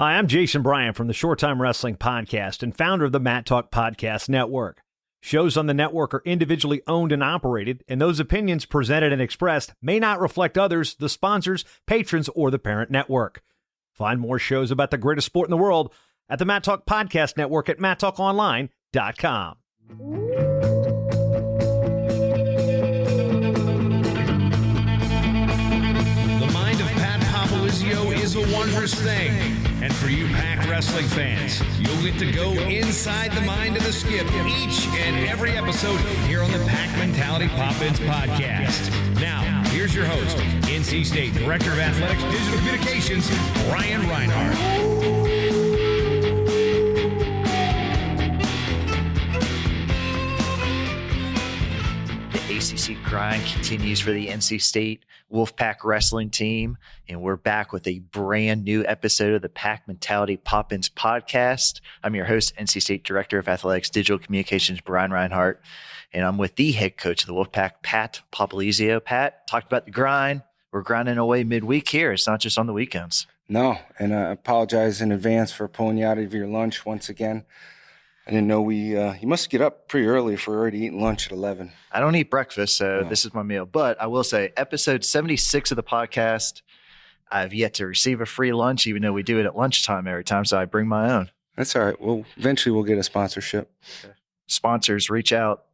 Hi, I'm Jason Bryan from the Short-Time Wrestling Podcast and founder of the Mat Talk Podcast Network. Shows on the network are individually owned and operated, and those opinions presented and expressed may not reflect others, the sponsors, patrons, or the parent network. Find more shows about the greatest sport in the world at the Mat Talk Podcast Network at mattalkonline.com. The mind of Pat Popolizio is a wondrous thing. And for you Pack wrestling fans, you'll get to go inside the mind of the Skip each and every episode here on the Pack Mentality Pop-Ins podcast. Now, here's your host, NC State Director of Athletics Digital Communications, Brian Reinhardt. The ACC grind continues for the NC State Wolfpack wrestling team, and we're back with a brand new episode of the Pack Mentality Pop-Ins podcast. I'm your host, NC State Director of Athletics Digital Communications, Brian Reinhardt, and I'm with the head coach of the Wolfpack, Pat Popolizio. Pat, talked about the grind. We're grinding away midweek here. It's not just on the weekends. No, and I apologize in advance for pulling you out of your lunch once again. I didn't know you must get up pretty early if we're already eating lunch at 11. I don't eat breakfast, so This is my meal. But I will say, episode 76 of the podcast, I've yet to receive a free lunch, even though we do it at lunchtime every time, so I bring my own. That's all right. Well, eventually we'll get a sponsorship. Okay. Sponsors, reach out.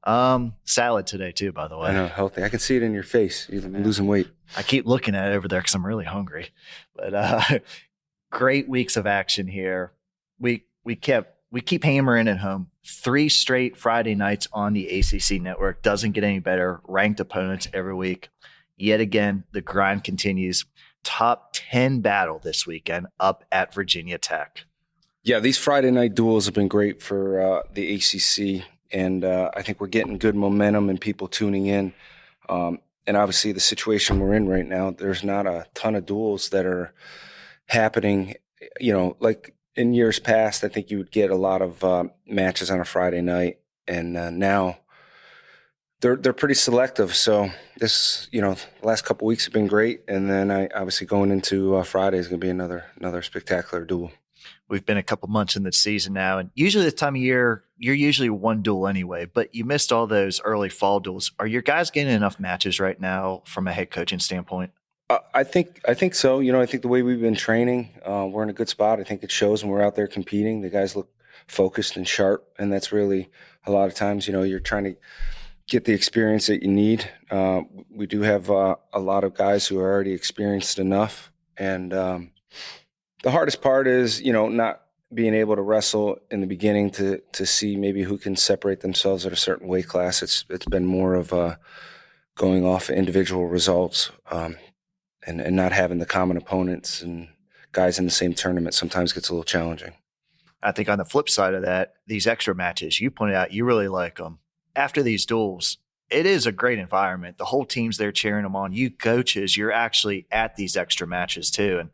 Salad today, too, by the way. I know, healthy. I can see it in your face. You're losing weight. I keep looking at it over there because I'm really hungry. But great weeks of action here. We keep hammering it home. 3 straight Friday nights on the ACC Network. Doesn't get any better. Ranked opponents every week. Yet again, the grind continues. Top 10 battle this weekend up at Virginia Tech. Yeah, these Friday night duels have been great for the ACC, and I think we're getting good momentum and people tuning in. And obviously the situation we're in right now, there's not a ton of duels that are happening, like in years past. I think you would get a lot of matches on a Friday night, and now they're pretty selective. So this, the last couple of weeks have been great, and then obviously going into Friday is going to be another spectacular duel. We've been a couple months in the season now, and usually this time of year, you're usually one duel anyway, but you missed all those early fall duels. Are your guys getting enough matches right now from a head coaching standpoint? I think so. I think the way we've been training, we're in a good spot. I think it shows when we're out there competing. The guys look focused and sharp, and that's really a lot of times, you're trying to get the experience that you need. We do have a lot of guys who are already experienced enough, and the hardest part is, not being able to wrestle in the beginning to see maybe who can separate themselves at a certain weight class. It's been more of going off individual results. And not having the common opponents and guys in the same tournament sometimes gets a little challenging. I think on the flip side of that, these extra matches, you pointed out you really like them. After these duels, it is a great environment. The whole team's there cheering them on. You coaches, you're actually at these extra matches too. And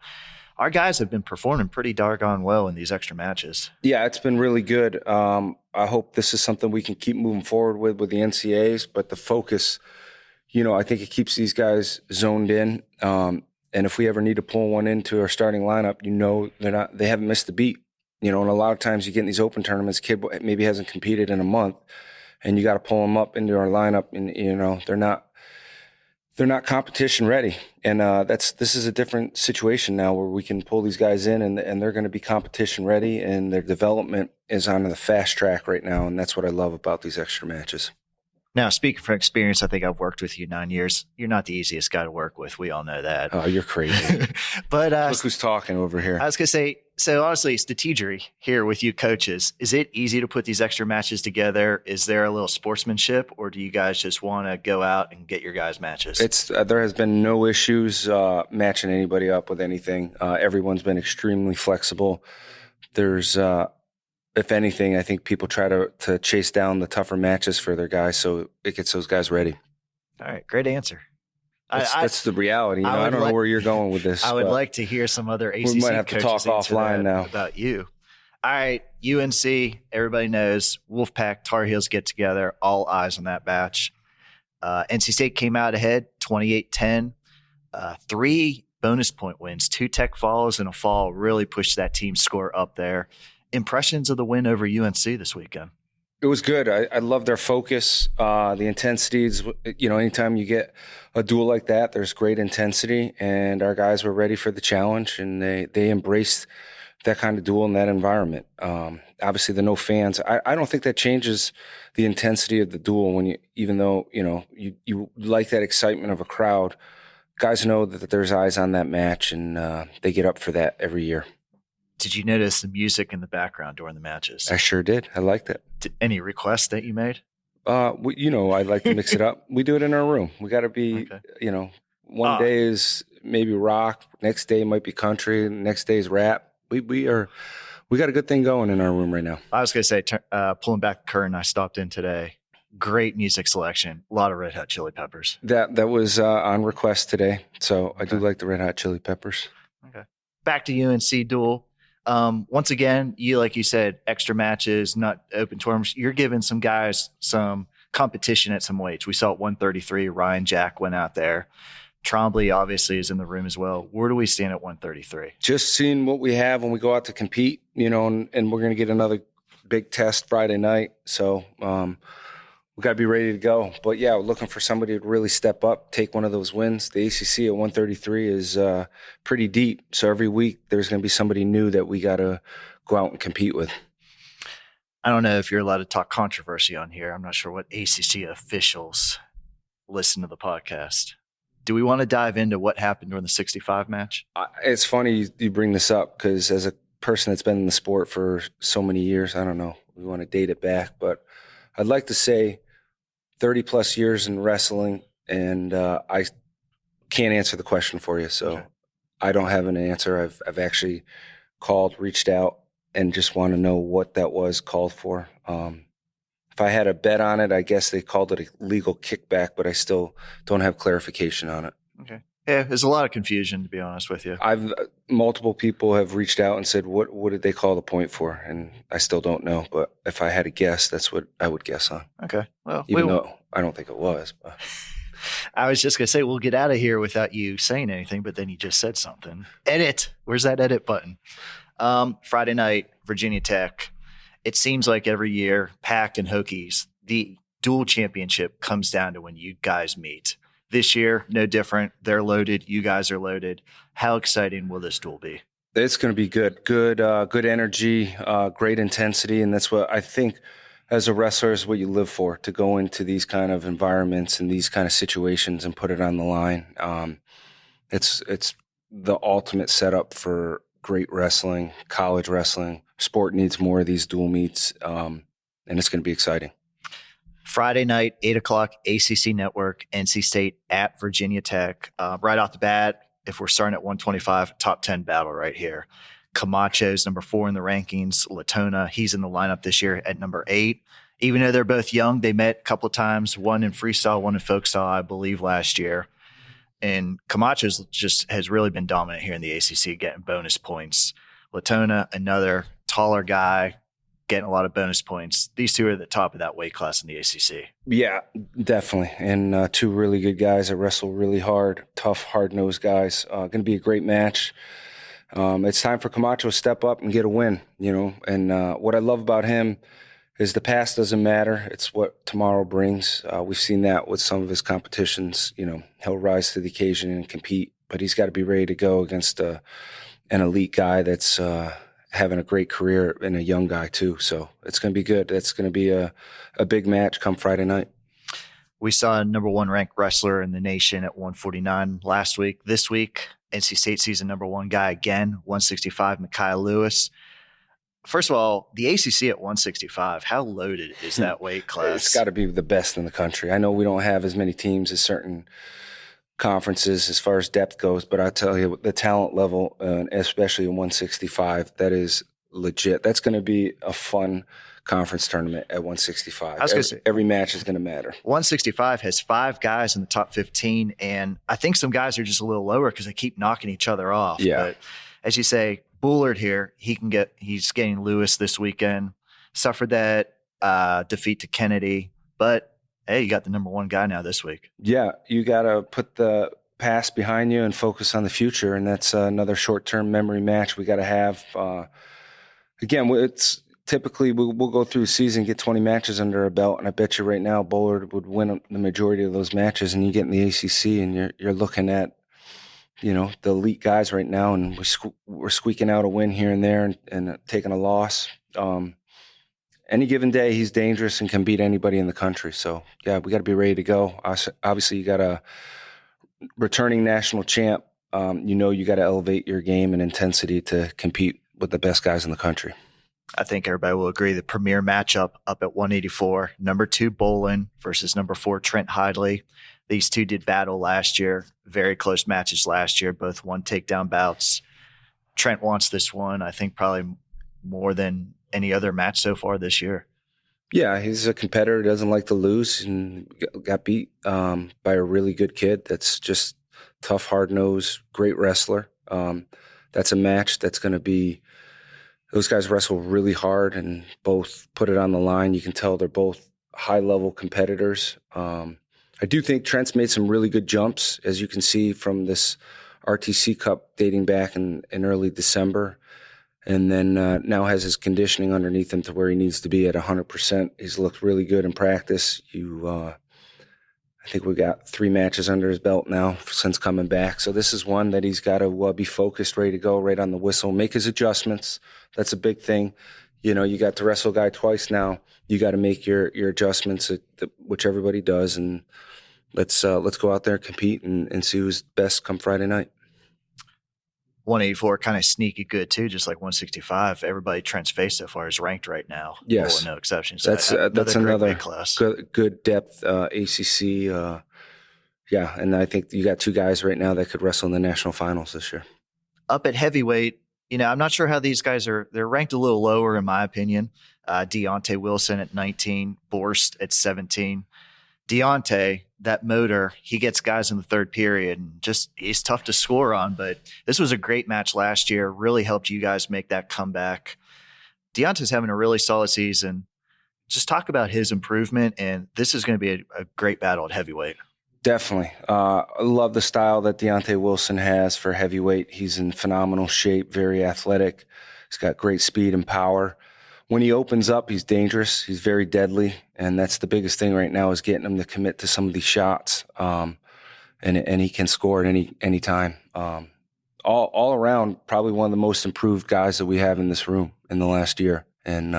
our guys have been performing pretty doggone well in these extra matches. Yeah, it's been really good. I hope this is something we can keep moving forward with the NCAAs, but the focus – I think it keeps these guys zoned in. And if we ever need to pull one into our starting lineup, they haven't missed a beat. And a lot of times you get in these open tournaments, kid maybe hasn't competed in a month, and you got to pull them up into our lineup, and they're not competition ready. And this is a different situation now where we can pull these guys in, and they're going to be competition ready, and their development is on the fast track right now. And that's what I love about these extra matches. Now, speaking from experience, I think I've worked with you 9 years. You're not the easiest guy to work with. We all know that. Oh, you're crazy. But look who's talking over here. I was going to say, so honestly, strategery here with you coaches. Is it easy to put these extra matches together? Is there a little sportsmanship, or do you guys just want to go out and get your guys matches? There has been no issues matching anybody up with anything. Everyone's been extremely flexible. There's if anything, I think people try to chase down the tougher matches for their guys, so it gets those guys ready. All right, great answer. That's the reality. I don't know where you're going with this. I would like to hear some other ACC we might have to talk coaches offline now about you. All right, UNC, everybody knows, Wolfpack, Tar Heels get together, all eyes on that batch. NC State came out ahead, 28-10. 3 bonus point wins, 2 tech falls and a fall really pushed that team score up there. Impressions of the win over UNC this weekend? It was good. I love their focus, the intensities. Anytime you get a duel like that, there's great intensity, and our guys were ready for the challenge, and they embraced that kind of duel in that environment. Obviously, the no fans. I don't think that changes the intensity of the duel. Even though you like that excitement of a crowd, guys know that there's eyes on that match, and they get up for that every year. Did you notice the music in the background during the matches? I sure did. I liked it. Any requests that you made? I like to mix it up. We do it in our room. We got to be, one day is maybe rock, next day might be country, next day is rap. We got a good thing going in our room right now. I was going to say, pulling back the curtain, I stopped in today. Great music selection. A lot of Red Hot Chili Peppers. That was on request today. So okay. I do like the Red Hot Chili Peppers. Okay. Back to UNC duel. Once again, like you said, extra matches, not open terms. You're giving some guys some competition at some weights. We saw at 133, Ryan Jack went out there. Trombley obviously is in the room as well. Where do we stand at 133? Just seeing what we have when we go out to compete, and we're going to get another big test Friday night. So we got to be ready to go. But yeah, we're looking for somebody to really step up, take one of those wins. The ACC at 133 is pretty deep. So every week there's going to be somebody new that we got to go out and compete with. I don't know if you're allowed to talk controversy on here. I'm not sure what ACC officials listen to the podcast. Do we want to dive into what happened during the 65 match? It's funny you bring this up because as a person that's been in the sport for so many years, I don't know, we want to date it back, but I'd like to say 30 plus years in wrestling, and I can't answer the question for you. So okay. I don't have an answer. I've actually called, reached out, and just want to know what that was called for. If I had a bet on it, I guess they called it a legal kickback, but I still don't have clarification on it. Okay. Yeah, there's a lot of confusion, to be honest with you. Multiple people have reached out and said, what did they call the point for? And I still don't know. But if I had a guess, that's what I would guess on. Okay. Well, even though I don't think it was. But. I was just going to say, we'll get out of here without you saying anything, but then you just said something. Edit. Where's that edit button? Friday night, Virginia Tech. It seems like every year, Pack and Hokies, the dual championship comes down to when you guys meet. This year, no different. They're loaded. You guys are loaded. How exciting will this duel be? It's going to be good. Good energy, great intensity. And that's what I think as a wrestler is what you live for, to go into these kind of environments and these kind of situations and put it on the line. It's the ultimate setup for great wrestling, college wrestling. Sport needs more of these dual meets, and it's going to be exciting. Friday night, 8 o'clock, ACC Network, NC State at Virginia Tech. Right off the bat, if we're starting at 125, top 10 battle right here. Camacho's number 4 in the rankings. Latona, he's in the lineup this year at number 8. Even though they're both young, they met a couple of times, one in freestyle, one in folk style, I believe, last year. And Camacho's just has really been dominant here in the ACC, getting bonus points. Latona, another taller guy, getting a lot of bonus points. These two are at the top of that weight class in the ACC. Yeah, definitely. And 2 really good guys that wrestle really hard, tough, hard-nosed guys. Going to be a great match. It's time for Camacho to step up and get a win, And what I love about him is the past doesn't matter. It's what tomorrow brings. We've seen that with some of his competitions. He'll rise to the occasion and compete, but he's got to be ready to go against an elite guy that's having a great career and a young guy too. So it's going to be good. That's going to be a big match come Friday night. We saw a number 1 ranked wrestler in the nation at 149 last week. This week, NC State sees a number 1 guy again, 165, Micaiah Lewis. First of all, the ACC at 165, how loaded is that weight class? It's got to be the best in the country. I know we don't have as many teams as certain conferences as far as depth goes, but I tell you, the talent level, especially in 165, that is legit. That's going to be a fun conference tournament at 165. Every match is going to matter. 165 has 5 guys in the top 15, and I think some guys are just a little lower because they keep knocking each other off. Yeah. But as you say, Bullard here, he's getting Lewis this weekend. Suffered that defeat to Kennedy, but hey, you got the number 1 guy now this week. Yeah, you got to put the past behind you and focus on the future. And that's another short-term memory match we got to have. Again, it's typically we'll go through a season, get 20 matches under our belt, and I bet you right now Bullard would win the majority of those matches. And you get in the ACC, and you're looking at, you know, the elite guys right now, and we're squeaking out a win here and there and taking a loss. Any given day, he's dangerous and can beat anybody in the country. So, yeah, we got to be ready to go. Obviously, you got a returning national champ. You know, you got to elevate your game and intensity to compete with the best guys in the country. I think everybody will agree the premier matchup up at 184, number 2 Bolin versus number 4 Trent Hidley. These two did battle last year, very close matches last year, both won takedown bouts. Trent wants this one, I think, probably more than any other match so far this year. Yeah, he's a competitor, doesn't like to lose, and got beat by a really good kid that's just tough, hard-nosed, great wrestler. That's a match that's going to be – those guys wrestle really hard and both put it on the line. You can tell they're both high-level competitors. I do think Trent's made some really good jumps, as you can see from this RTC Cup dating back in early December. And then now has his conditioning underneath him to where he needs to be at 100%. He's looked really good in practice. I think we got 3 matches under his belt now since coming back. So this is one that he's got to be focused, ready to go, right on the whistle, make his adjustments. That's a big thing. You know, you got to wrestle a guy twice now. You got to make your adjustments, which everybody does. And let's go out there and compete and see who's best come Friday night. 184 kind of sneaky good too, just like 165. Everybody Trent's faced so far is ranked right now. Yes, no exceptions. That's another class. Good depth ACC. Yeah, and I think you got 2 guys right now that could wrestle in the national finals this year. Up at heavyweight, you know, I'm not sure how these guys are. They're ranked a little lower in my opinion. Deontay Wilson at 19, Borst at 17. Deontay, that motor, he gets guys in the third period and just he's tough to score on. But this was a great match last year, really helped you guys make that comeback. Deontay's having a really solid season. Just talk about his improvement, and this is going to be a great battle at heavyweight. Definitely. I love the style that Deontay Wilson has for heavyweight. He's in phenomenal shape, very athletic. He's got great speed and power. When he opens up, he's dangerous. He's very deadly, and that's the biggest thing right now is getting him to commit to some of these shots. And he can score at any time. All around, probably one of the most improved guys that we have in this room in the last year. And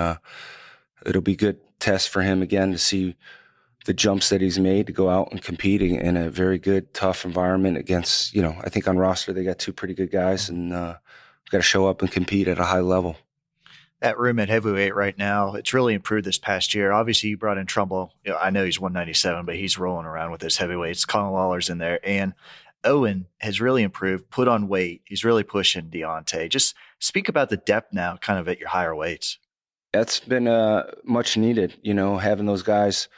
it'll be a good test for him again to see the jumps that he's made to go out and competing in a very good, tough environment against, you know, I think on roster they got 2 pretty good guys, and got to show up and compete at a high level. That room at heavyweight right now, it's really improved this past year. Obviously, you brought in Trumbull. You know, I know he's 197, but he's rolling around with his heavyweights. Colin Lawler's in there. And Owen has really improved, put on weight. He's really pushing Deontay. Just speak about the depth now kind of at your higher weights. That's been much needed, you know, having those guys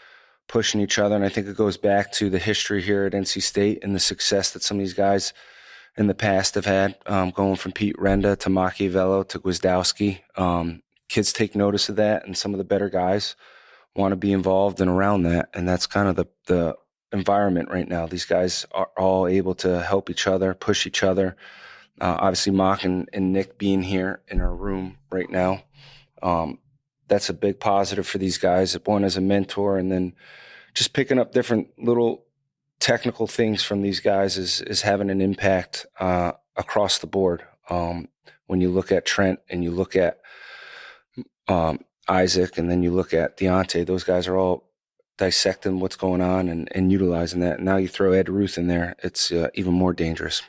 pushing each other. And I think it goes back to the history here at NC State and the success that some of these guys in the past have had, going from Pete Renda to Machiavello to Gwizdowski. Kids take notice of that, and some of the better guys want to be involved and around that. And that's kind of the environment right now. These guys are all able to help each other, push each other. Obviously, Mach and Nick being here in our room right now, that's a big positive for these guys. One as a mentor, and then just picking up different little technical things from these guys is having an impact across the board. When you look at Trent and you look at Isaac and then you look at Deontay, those guys are all dissecting what's going on and utilizing that. And now you throw Ed Ruth in there, it's even more dangerous.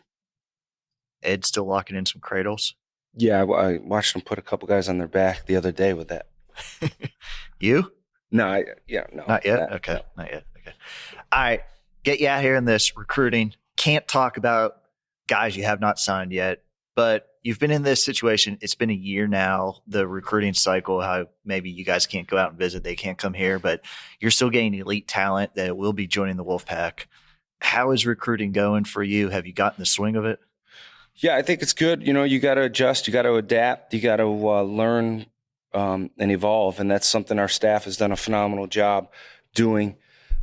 Ed still locking in some cradles? Yeah, I watched him put a couple guys on their back the other day with that. You? No, Not yet? Okay, no. Not yet. Okay. All right. Get you out here in this recruiting. Can't talk about guys you have not signed yet, but you've been in this situation. It's been a year now, the recruiting cycle, how maybe you guys can't go out and visit. They can't come here, but you're still getting elite talent that will be joining the Wolfpack. How is recruiting going for you? Have you gotten the swing of it? Yeah, I think it's good. You know, you got to adjust, you got to adapt, you got to learn and evolve. And that's something our staff has done a phenomenal job doing.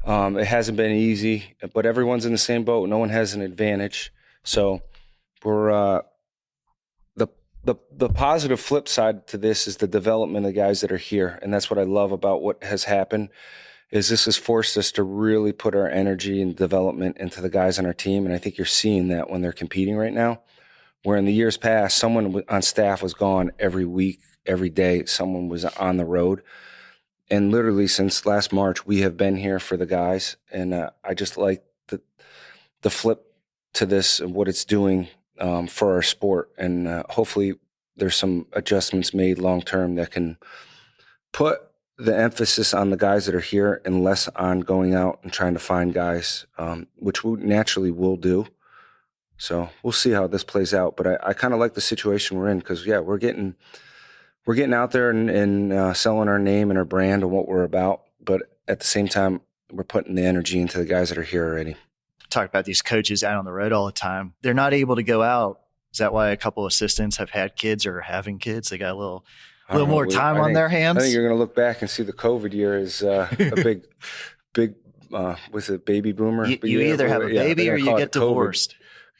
It hasn't been easy, but everyone's in the same boat. No one has an advantage. So we're the positive flip side to this is the development of the guys that are here. And that's what I love about what has happened is this has forced us to really put our energy and development into the guys on our team. And I think you're seeing that when they're competing right now, where in the years past, someone on staff was gone every week, every day, someone was on the road. And literally since last March, we have been here for the guys. And I just like the flip to this and what it's doing for our sport. And hopefully there's some adjustments made long-term that can put the emphasis on the guys that are here and less on going out and trying to find guys, which we naturally will do. So we'll see how this plays out. But I kind of like the situation we're in because, yeah, we're getting out there and selling our name and our brand and what we're about. But at the same time, we're putting the energy into the guys that are here already. Talk about these coaches out on the road all the time. They're not able to go out. Is that why a couple assistants have had kids or are having kids? They got a little more time on their hands. I think you're going to look back and see the COVID year as a big was it baby boomer? You either have a baby or you get divorced.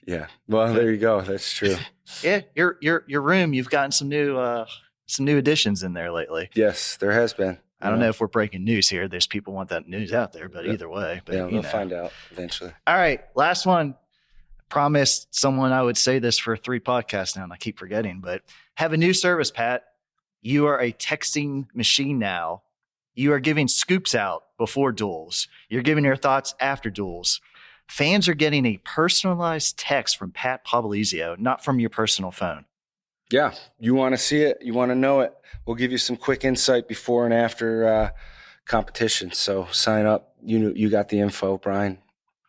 Yeah. Well, there you go. That's true. Yeah. Your room, you've gotten some new additions in there lately. Yes, there has been. I don't know if we're breaking news here. There's people want that news out there, but either way. But, we'll find out eventually. All right. Last one. Promised someone I would say this for 3 podcasts now, and I keep forgetting, but have a new service, Pat. You are a texting machine now. You are giving scoops out before duels. You're giving your thoughts after duels. Fans are getting a personalized text from Pat Popolizio, not from your personal phone. Yeah, you want to see it, you want to know it. We'll give you some quick insight before and after competition. So sign up. You got the info, Brian.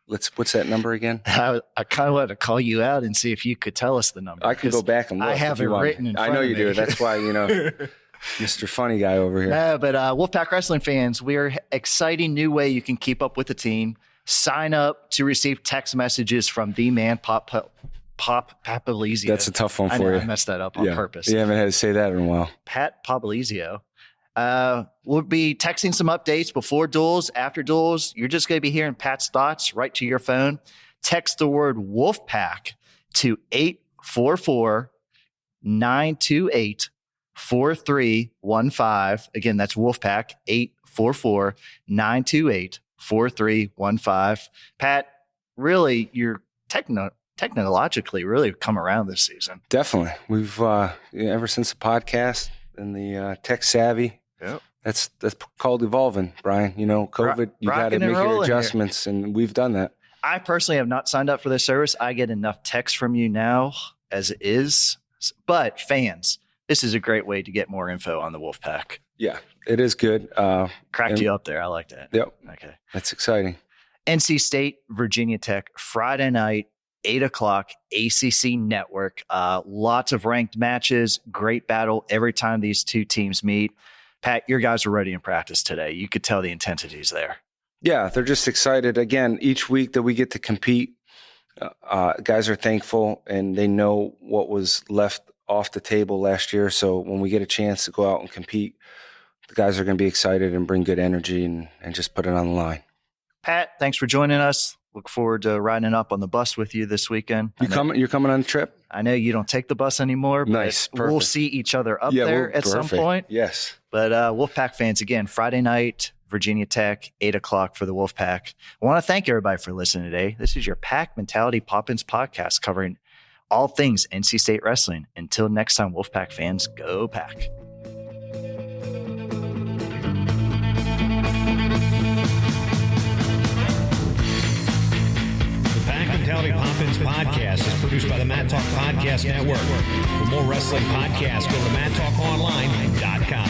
What's that number again? I kind of wanted to call you out and see if you could tell us the number. I can go back and look. I have it written in front of me. I know you do. That's why, Mr. Funny Guy over here. No, but Wolfpack Wrestling fans, we are exciting new way you can keep up with the team. Sign up to receive text messages from the man Popolizio. That's a tough one for you. I messed that up on purpose. You haven't had to say that in a while. Pat Popolizio. We'll be texting some updates before duels, after duels. You're just going to be hearing Pat's thoughts right to your phone. Text the word Wolfpack to 844-928-4315. Again, that's Wolfpack, 844-928-4315. Pat, really, you're technologically really come around this season. Definitely. We've, ever since the podcast and the tech savvy, yep. That's called evolving, Brian. COVID, you got to make your adjustments, and we've done that. I personally have not signed up for this service. I get enough text from you now as it is. But fans, this is a great way to get more info on the Wolfpack. Yeah, it is good. Cracked you up there. I like that. Yep. Okay. That's exciting. NC State, Virginia Tech, Friday night, 8:00, ACC Network. Lots of ranked matches, great battle every time these two teams meet. Pat, your guys were ready in practice today. You could tell the intensity's there. Yeah, they're just excited. Again, each week that we get to compete, guys are thankful, and they know what was left off the table last year. So when we get a chance to go out and compete, the guys are going to be excited and bring good energy and just put it on the line. Pat, thanks for joining us. Look forward to riding up on the bus with you this weekend. You're coming on the trip? I know you don't take the bus anymore, but nice, perfect. We'll see each other up there at some point. Yes. But Wolfpack fans, again, Friday night, Virginia Tech, 8:00 for the Wolfpack. I want to thank everybody for listening today. This is your Pack Mentality Pop-Ins podcast covering all things NC State wrestling. Until next time, Wolfpack fans, go Pack. Mentality Pop-Ins podcast is produced by the Mat Talk Podcast Network. For more wrestling podcasts, go to MatTalkOnline.com.